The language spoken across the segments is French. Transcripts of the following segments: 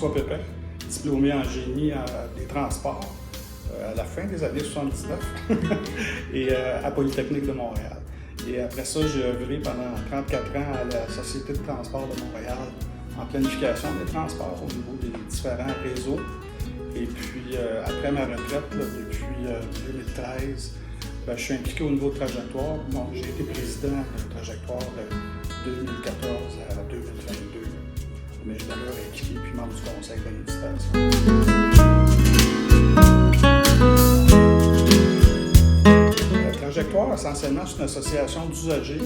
François Pépin, diplômé en génie des transports à la fin des années 79 et à Polytechnique de Montréal. Et après ça, j'ai œuvré pendant 34 ans à la Société de transport de Montréal en planification des transports au niveau des différents réseaux. Et puis, après ma retraite, là, depuis 2013, je suis impliqué au niveau de Trajectoire. Donc, j'ai été président de Trajectoire de 2014 à 2022. Mais je demeure impliqué puis membre du conseil d'administration. Trajectoire, essentiellement, c'est une association d'usagers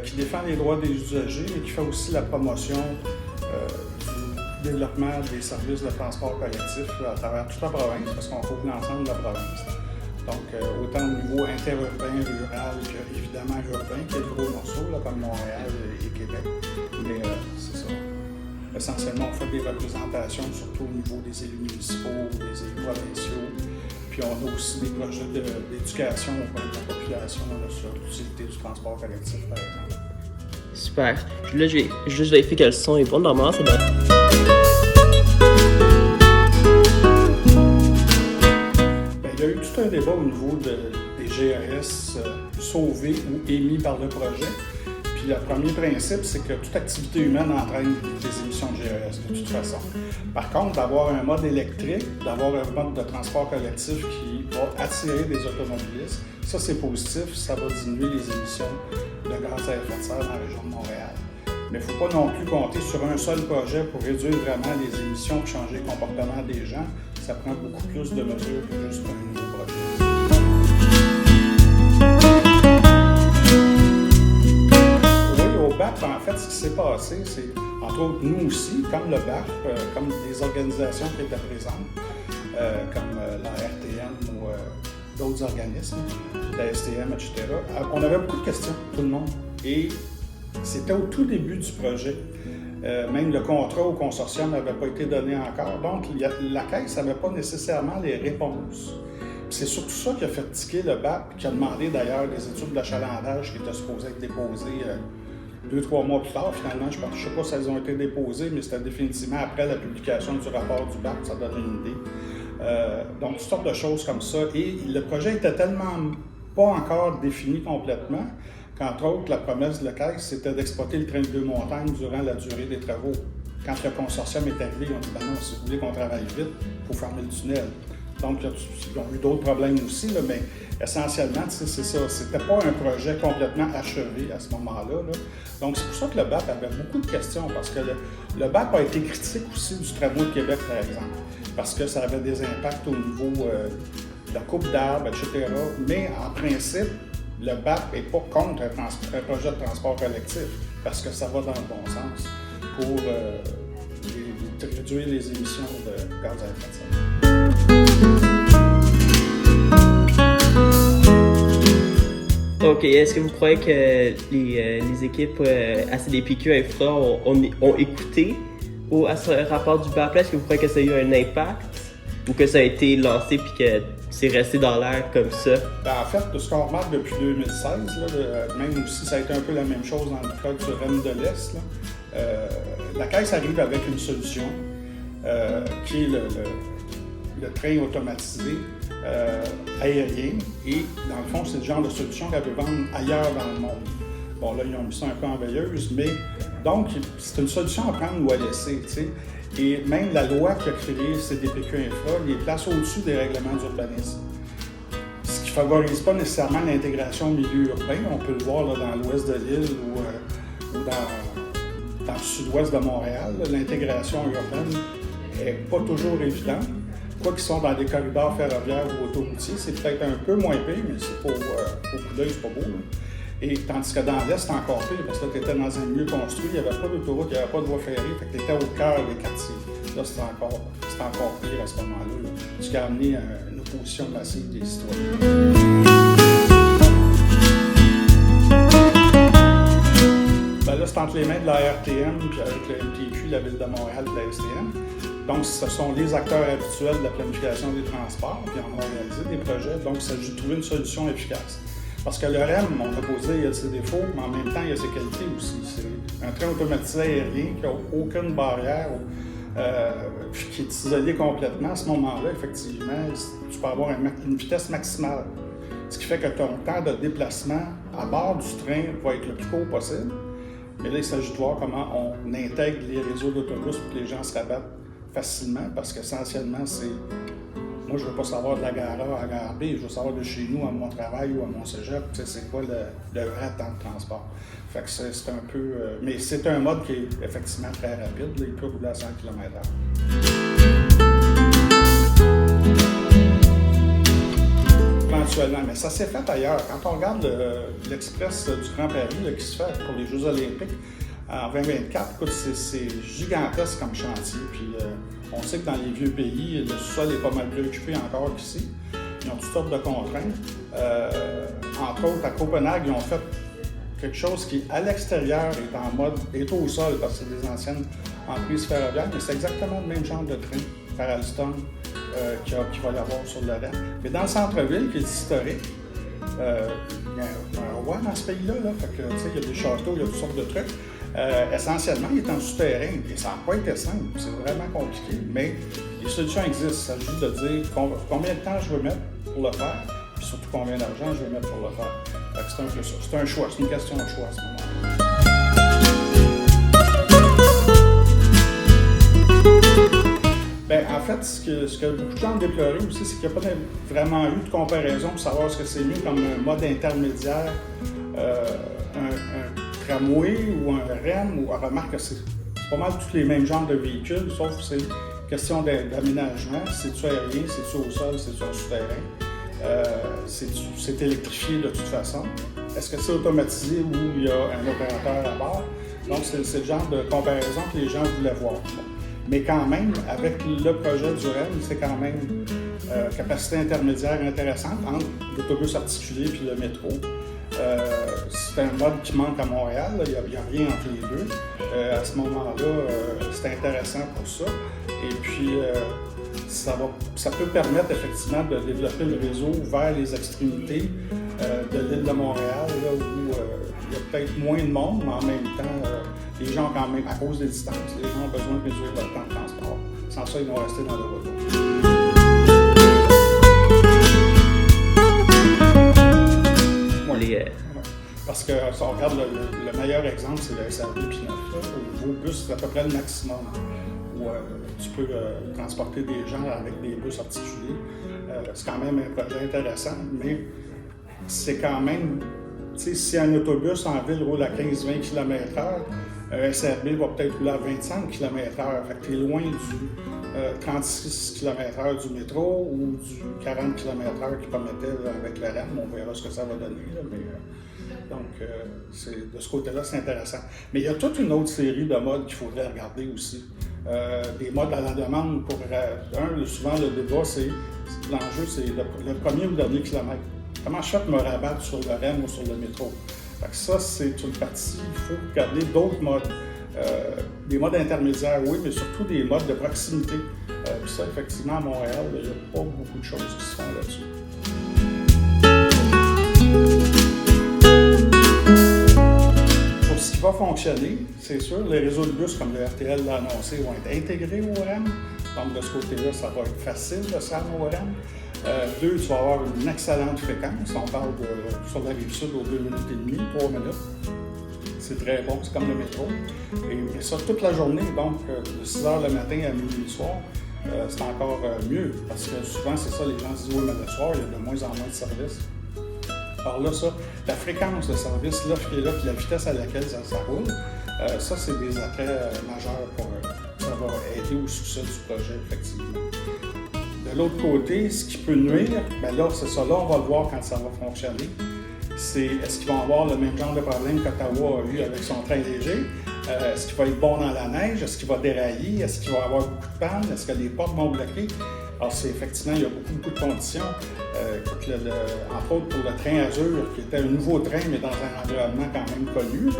qui défend les droits des usagers, mais qui fait aussi la promotion du développement des services de transport collectif à travers toute la province, parce qu'on couvre l'ensemble de la province. Donc, autant au niveau interurbain, rural, que évidemment urbain, qui est le gros morceau, là, comme Montréal et Québec. Mais c'est ça. Essentiellement, on fait des représentations, surtout au niveau des élus municipaux, des élus provinciaux. Puis on a aussi des projets d'éducation auprès de la population là, sur l'utilité du transport collectif, par exemple. Super. Là, je vais juste vérifier que le son est bon. Normalement, c'est bon. Il y a eu tout un débat au niveau des GES sauvés ou émis par le projet. Puis le premier principe, c'est que toute activité humaine entraîne des émissions de GES de toute façon. Par contre, d'avoir un mode électrique, d'avoir un mode de transport collectif qui va attirer des automobilistes, ça c'est positif, ça va diminuer les émissions de gaz à effet de serre dans la région de Montréal. Mais il ne faut pas non plus compter sur un seul projet pour réduire vraiment les émissions et changer le comportement des gens. Ça prend beaucoup plus de mesures que juste un nouveau projet. Oui, au BAP, en fait, ce qui s'est passé, c'est, entre autres, nous aussi, comme le BAP, comme des organisations qui étaient présentes, comme la RTM ou d'autres organismes, la STM, etc., on avait beaucoup de questions, tout le monde. Et c'était au tout début du projet. Même le contrat au consortium n'avait pas été donné encore. Donc, la Caisse n'avait pas nécessairement les réponses. C'est surtout ça qui a fait tiquer le BAP, qui a demandé d'ailleurs des études d'achalandage qui étaient supposées être déposées 2-3 mois plus tard. Finalement, je ne sais pas si elles ont été déposées, mais c'était définitivement après la publication du rapport du BAP, ça donne une idée. Donc, toutes sortes de choses comme ça. Et le projet était tellement pas encore défini complètement qu'entre autres, la promesse de la Caisse, c'était d'exploiter le train de deux montagnes durant la durée des travaux. Quand le consortium est arrivé, ils ont dit « Ben non, si vous voulez qu'on travaille vite, il faut fermer le tunnel ». Donc, ils ont eu d'autres problèmes aussi, là, mais essentiellement, c'est ça. C'était pas un projet complètement achevé à ce moment-là. Là. Donc, c'est pour ça que le BAP avait beaucoup de questions, parce que le BAP a été critique aussi du tramway de Québec, par exemple, parce que ça avait des impacts au niveau de la coupe d'arbres, etc. Mais en principe, le BAP n'est pas contre un projet de transport collectif, parce que ça va dans le bon sens pour réduire les émissions de gaz à effet de serre. OK. Est-ce que vous croyez que les équipes ACDPQ Infra ont écouté à ce rapport du BAP? Est-ce que vous croyez que ça a eu un impact ou que ça a été lancé puis que c'est resté dans l'air comme ça? Ben, en fait, ce qu'on remarque depuis 2016, là, même si ça a été un peu la même chose dans le cas du REM de l'Est, là, la Caisse arrive avec une solution qui est le train automatisé aérien. Et dans le fond, c'est le genre de solution qu'elle veut vendre ailleurs dans le monde. Bon, là, ils ont mis ça un peu en veilleuse, mais donc, c'est une solution à prendre ou à laisser, tu sais. Et même la loi qui a créé CDPQ Infra les place au-dessus des règlements d'urbanisme. Ce qui ne favorise pas nécessairement l'intégration au milieu urbain. On peut le voir là, dans l'ouest de l'île ou dans le sud-ouest de Montréal. L'intégration urbaine n'est pas toujours évidente. Quoi qu'ils sont dans des corridors ferroviaires ou autoroutiers, c'est peut-être un peu moins pire, mais c'est pour au coup d'œil, c'est pas beau. Là. Et tandis que dans l'Est, c'est encore pire, parce que tu étais dans un milieu construit, il n'y avait pas d'autoroute, il n'y avait pas de voie ferrée, fait que tu étais au cœur des quartiers. Là, c'est encore pire à ce moment-là, là, ce qui a amené une opposition massive des citoyens. Ben là, c'est entre les mains de la RTM, puis avec le MTQ, la Ville de Montréal et la STM. Donc, ce sont les acteurs habituels de la planification des transports, puis on a réalisé des projets, donc il s'agit de trouver une solution efficace. Parce que le REM, on a posé, il y a ses défauts, mais en même temps, il y a ses qualités aussi. C'est un train automatisé aérien qui n'a aucune barrière qui est isolé complètement, à ce moment-là, effectivement, tu peux avoir une vitesse maximale. Ce qui fait que ton temps de déplacement à bord du train va être le plus court possible. Mais là, il s'agit de voir comment on intègre les réseaux d'autobus pour que les gens se rabattent facilement, parce qu'essentiellement, c'est... Moi, je ne veux pas savoir de la gare A à la gare B, je veux savoir de chez nous à mon travail ou à mon cégep, c'est quoi le vrai temps de transport. Fait que c'est un peu... mais c'est un mode qui est effectivement très rapide, là, il peut rouler à 100 km/h. Éventuellement, mais ça s'est fait ailleurs. Quand on regarde l'Express du Grand Paris là, qui se fait pour les Jeux olympiques en 2024, écoute, c'est gigantesque comme chantier. Puis on sait que dans les vieux pays, le sol est pas mal plus occupé encore qu'ici. Ils ont toutes sortes de contraintes. Entre autres, à Copenhague, ils ont fait quelque chose qui, à l'extérieur, est au sol, parce que c'est des anciennes emprises ferroviaires, mais c'est exactement le même genre de train par Alstom qu'il va y avoir sur le Rennes. Mais dans le centre-ville, qui est historique, il y a un roi dans ce pays-là, fait que, il y a des châteaux, il y a toutes sortes de trucs. Essentiellement, il est en souterrain, et ça n'a pas été simple, c'est vraiment compliqué, mais les solutions existent. Il s'agit de dire combien de temps je veux mettre pour le faire, puis surtout combien d'argent je veux mettre pour le faire. Fait que c'est un peu ça. C'est un choix, c'est une question de choix à ce moment-là. Bien, en fait, ce que beaucoup de gens ont déploré aussi, c'est qu'il n'y a pas vraiment eu de comparaison pour savoir ce que c'est mieux comme un mode intermédiaire, un tramway ou un REM, ou remarque que c'est pas mal tous les mêmes genres de véhicules, sauf que c'est question d'aménagement. C'est-tu aérien, c'est-tu au sol, c'est-tu en souterrain, c'est électrifié de toute façon. Est-ce que c'est automatisé ou il y a un opérateur à bord? Donc, c'est le genre de comparaison que les gens voulaient voir. Mais quand même, avec le projet du REM, c'est quand même capacité intermédiaire intéressante entre l'autobus articulé et le métro. C'est un mode qui manque à Montréal, il n'y a rien entre les deux. À ce moment-là, c'est intéressant pour ça. Et puis, ça peut permettre effectivement de développer le réseau vers les extrémités de l'île de Montréal, là, où il y a peut-être moins de monde, mais en même temps, les gens, quand même, à cause des distances, les gens ont besoin de réduire leur temps de transport. Sans ça, ils vont rester dans le réseau. Parce que si on regarde le meilleur exemple, c'est le SRB P9. Au niveau bus, c'est à peu près le maximum où tu peux transporter des gens avec des bus articulés. C'est quand même un projet intéressant, mais c'est quand même, si un autobus en ville roule à 15-20 km/h, un SRB va peut-être rouler à 25 km/h. Fait que tu es loin du 36 km/h du métro ou du 40 km/h qui permettait avec le REM. On verra ce que ça va donner. Là, mais, donc, de ce côté-là, c'est intéressant. Mais il y a toute une autre série de modes qu'il faudrait regarder aussi. Des modes à la demande pour... souvent, le débat, l'enjeu, c'est le premier ou le dernier kilomètre. Comment je fais pour me rabattre sur le REM ou sur le métro? Fait que ça, c'est une partie. Il faut regarder d'autres modes. Des modes intermédiaires, oui, mais surtout des modes de proximité. Puis ça, effectivement, à Montréal, il n'y a pas beaucoup de choses qui se font là-dessus. Pour ce qui va fonctionner, c'est sûr, les réseaux de bus, comme le RTL l'a annoncé, vont être intégrés au REM. Donc, de ce côté-là, ça va être facile de se rendre au REM. Deux, tu vas avoir une excellente fréquence. On parle sur la rive sud aux 2 minutes et demie, 3 minutes. C'est très bon, c'est comme le métro. Et ça toute la journée, donc de 6 h le matin à minuit le soir, c'est encore mieux. Parce que souvent, c'est ça, les gens se disent, oui, mais le soir, il y a de moins en moins de services. Alors là, ça, la fréquence de service, l'offre qui est là, puis la vitesse à laquelle ça roule, ça, c'est des attraits majeurs pour ça va aider au succès du projet, effectivement. De l'autre côté, ce qui peut nuire, bien là, c'est ça, là, on va le voir quand ça va fonctionner. Est-ce qu'ils vont avoir le même genre de problème qu'Ottawa a eu avec son train léger? Est-ce qu'il va être bon dans la neige? Est-ce qu'il va dérailler? Est-ce qu'il va avoir beaucoup de panne? Est-ce que les portes vont bloquer? Alors, effectivement, il y a beaucoup de conditions. Entre autres, pour le train Azur, qui était un nouveau train, mais dans un environnement quand même connu, là,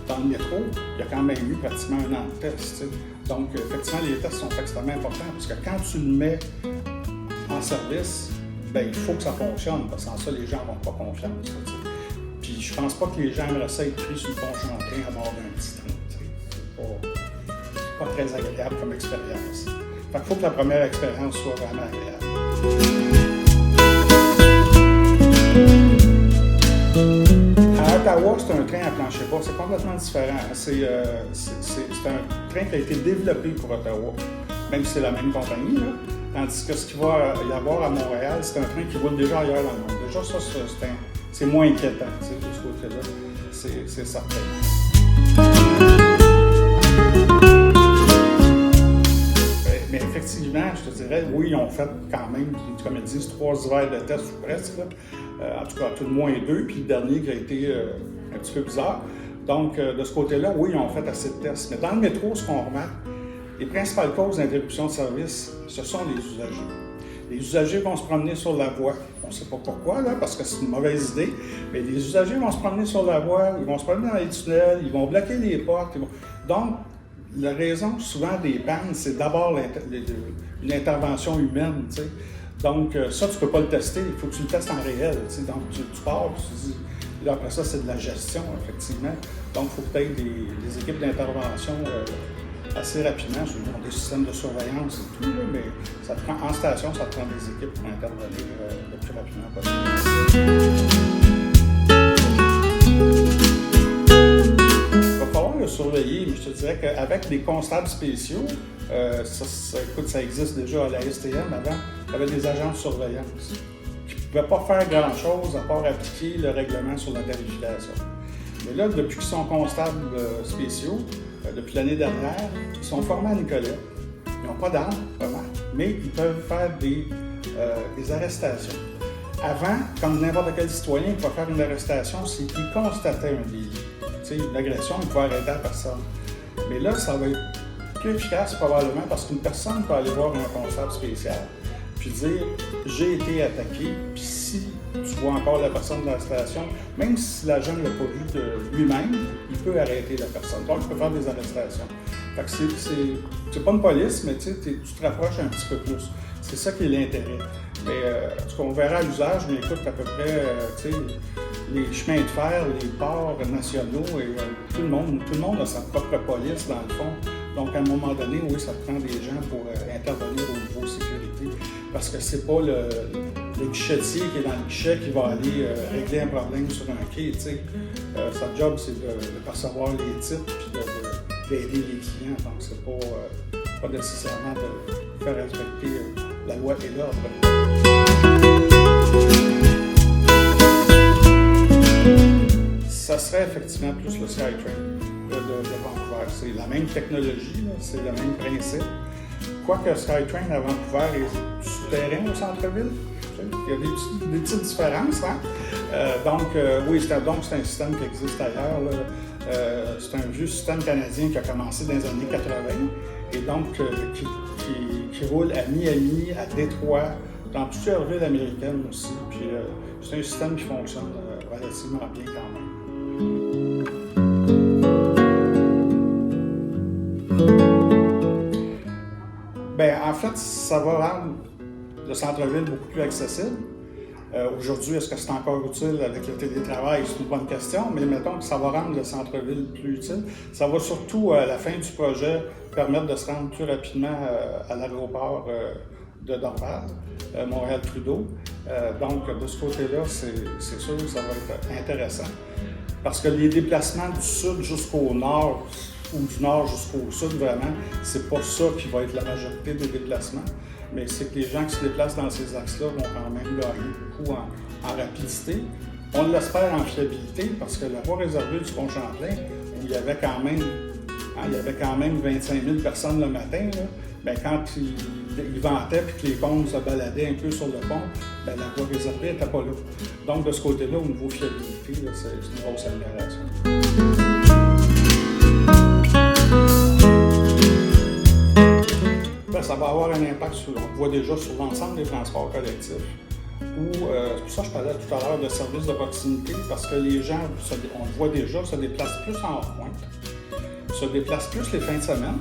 dans le métro, il y a quand même eu pratiquement 1 an de test. T'sais. Donc, effectivement, les tests sont extrêmement importants parce que quand tu le mets en service, ben, il faut que ça fonctionne, parce que sans ça, les gens n'ont pas confiance. T'sais. Puis, je pense pas que les gens aimeraient ça être pris sur le pont Champlain à bord d'un petit train. pas très agréable comme expérience. Fait qu'il faut que la première expérience soit vraiment agréable. À Ottawa, c'est un train à plancher bas. C'est complètement différent. C'est un train qui a été développé pour Ottawa, même si c'est la même compagnie, là. Tandis que ce qu'il va y avoir à Montréal, c'est un train qui roule déjà ailleurs dans le monde. Déjà, ça, c'est moins inquiétant, tu sais, de ce côté-là. C'est certain. Mais effectivement, je te dirais, oui, ils ont fait quand même, comme ils disent, 3 hivers de tests ou presque. En tout cas, tout le moins 2, puis le dernier qui a été un petit peu bizarre. Donc, de ce côté-là, oui, ils ont fait assez de tests. Mais dans le métro, ce qu'on remarque, les principales causes d'interruption de service, ce sont les usagers. Les usagers vont se promener sur la voie. On ne sait pas pourquoi, là, parce que c'est une mauvaise idée, mais les usagers vont se promener sur la voie, ils vont se promener dans les tunnels, ils vont bloquer les portes. Donc, la raison souvent des pannes, c'est d'abord une intervention humaine. Tu sais. Donc, ça, tu ne peux pas le tester, il faut que tu le testes en réel. Tu sais. Donc, tu pars, tu dis, là, après ça, c'est de la gestion, effectivement. Donc, il faut que tu aies des équipes d'intervention assez rapidement. Ils ont des systèmes de surveillance et tout, là, mais ça te prend, en station, ça te prend des équipes pour intervenir le plus rapidement possible. Il va falloir le surveiller, mais je te dirais qu'avec les constables spéciaux, écoute, ça existe déjà à la STM avant, il y avait des agents de surveillance qui ne pouvaient pas faire grand-chose à part appliquer le règlement sur la tarification. Mais là, depuis qu'ils sont constables spéciaux, depuis l'année dernière, ils sont formés à Nicolet. Ils n'ont pas d'armes, vraiment, mais ils peuvent faire des arrestations. Avant, comme n'importe quel citoyen pouvait faire une arrestation, c'est qu'il constatait un délit. Tu sais, une agression, il pouvait arrêter la personne. Mais là, ça va être plus efficace probablement parce qu'une personne peut aller voir un constable spécial puis dire « j'ai été attaqué », puis si tu vois encore la personne dans la station, même si l'agent ne l'a pas vu de lui-même, il peut arrêter la personne. Donc, il peut faire des arrestations. Fait que c'est pas une police, mais tu te rapproches un petit peu plus. C'est ça qui est l'intérêt. Mais ce qu'on verra à l'usage, mais écoute, à peu près, les chemins de fer, les ports nationaux, et tout le monde a sa propre police, dans le fond. Donc, à un moment donné, oui, ça prend des gens pour intervenir au niveau sécurité. Parce que c'est pas le guichetier qui est dans le guichet qui va aller régler un problème sur un quai, tu sais. Sa job, c'est de percevoir les titres puis d'aider les clients. Donc, c'est pas nécessairement de faire respecter la loi et l'ordre. Ça serait effectivement plus le SkyTrain de Vancouver. C'est la même technologie, c'est le même principe. Quoique SkyTrain à Vancouver est souterrain au centre-ville, il y a des petites différences. Hein? Oui, c'est un système qui existe ailleurs. C'est un vieux système canadien qui a commencé dans les années 80 et donc qui roule à Miami, à Détroit, dans plusieurs villes américaines aussi. Puis c'est un système qui fonctionne relativement bien quand même. Bien, en fait, ça va rendre le centre-ville beaucoup plus accessible. Aujourd'hui, est-ce que c'est encore utile avec le télétravail? C'est une bonne question, mais mettons que ça va rendre le centre-ville plus utile. Ça va surtout, à la fin du projet, permettre de se rendre plus rapidement à l'aéroport de Dorval, Montréal-Trudeau. Donc, de ce côté-là, c'est sûr que ça va être intéressant. Parce que les déplacements du sud jusqu'au nord, ou du nord jusqu'au sud, vraiment, c'est pas ça qui va être la majorité des déplacements. Mais c'est que les gens qui se déplacent dans ces axes-là vont quand même gagner beaucoup en rapidité. On l'espère en fiabilité parce que la voie réservée du pont Champlain, où il y avait quand même 25 000 personnes le matin, là, bien, quand il ventait et que les cônes se baladaient un peu sur le pont, bien, la voie réservée n'était pas là. Donc, de ce côté-là, au niveau fiabilité, là, c'est une grosse amélioration. Ça va avoir un impact, on le voit déjà, sur l'ensemble des transports collectifs. C'est pour ça que je parlais tout à l'heure de services de proximité, parce que les gens, on le voit déjà, se déplacent plus en pointe, se déplacent plus les fins de semaine,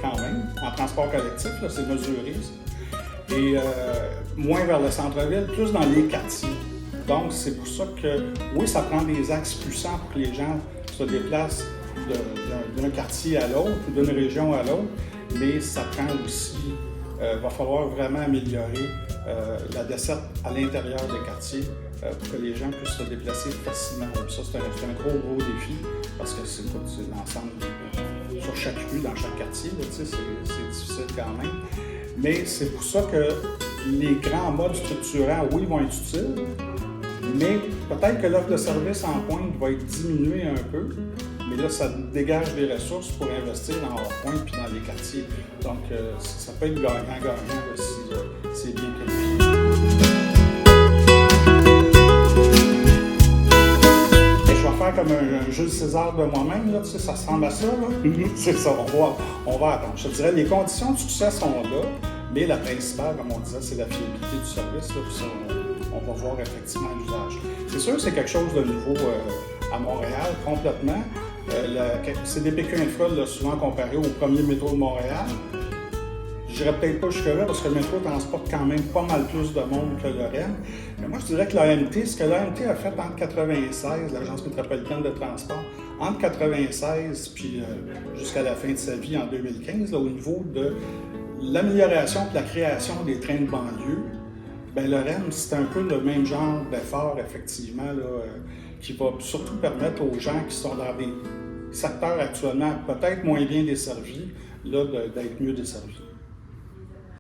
quand même, en transport collectif, là, c'est mesuré. Et moins vers le centre-ville, plus dans les quartiers. Donc, c'est pour ça que, oui, ça prend des axes puissants pour que les gens se déplacent d'un quartier à l'autre ou d'une région à l'autre, mais ça prend aussi, va falloir vraiment améliorer la desserte à l'intérieur des quartiers pour que les gens puissent se déplacer facilement. Ça, c'est un gros défi parce que c'est l'ensemble sur chaque rue, dans chaque quartier, c'est difficile quand même. Mais c'est pour ça que les grands modes structurants, oui, vont être utiles, mais peut-être que l'offre de service en pointe va être diminuée un peu, mais là, ça dégage des ressources pour investir dans hors pointe puis dans les quartiers. Donc, ça peut être gagnant-gagnant si c'est bien planifié. Je vais faire comme un Jules César de moi-même, là, ça ressemble à ça. C'est ça, on va attendre. Je te dirais, les conditions de succès sont là, mais la principale, comme on disait, c'est la fiabilité du service. Là, puis ça, on va voir effectivement l'usage. C'est sûr que c'est quelque chose de nouveau à Montréal, complètement. CDPQ Infra l'a souvent comparé au premier métro de Montréal. Je dirais peut-être pas jusque-là, parce que le métro transporte quand même pas mal plus de monde que le REM. Mais moi, je dirais que l'AMT, ce que l'AMT a fait entre 1996, l'Agence métropolitaine de transport, entre 1996 puis jusqu'à la fin de sa vie en 2015, là, au niveau de l'amélioration et la création des trains de banlieue, bien, le REM, c'est un peu le même genre d'effort, effectivement, là, qui va surtout permettre aux gens qui sont dans des secteurs actuellement peut-être moins bien desservis, là, d'être mieux desservis.